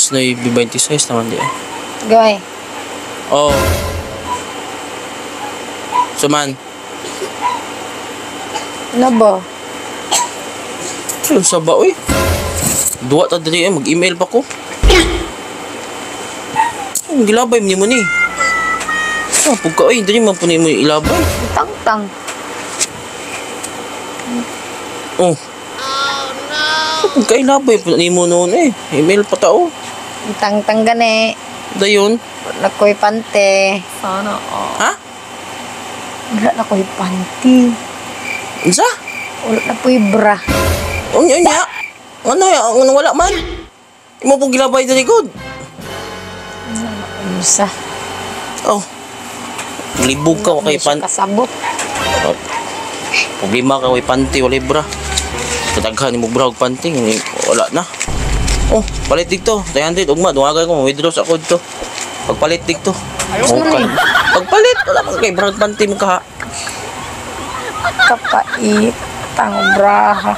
Alas 9:26 naman di. Gaway. Oh. Suman. Ano ba? Ano sa ba, uy? Duwa ta dali mag-email pa ko. Ang gilabay mo ni. Ah, pagka, uy, dali man po ni mo ilabay. Tang-tang. Oh. Pagka ilabay po ni mo noon eh. Email pa tao. Tang-tang gani. Dayon. Wala ko'y pante. Sana Ha? Wala na ko'y panty. Unsa? Wala na ko'y bra. Unya. Ano ya? Ano wala man? Imo pong gilabay dali god. Unsa? Oh. Libog ka kay pan. Kasabot. Problema ka kay panty wala bra. Kataghan mo bra og panty wala na. Oh, palit dito. 300 ugma dungagan ko withdraw sa code to. Pagpalit dito. Okay. Pagpalit wala man kay bra panty mo ka. Kapait. Tang bra.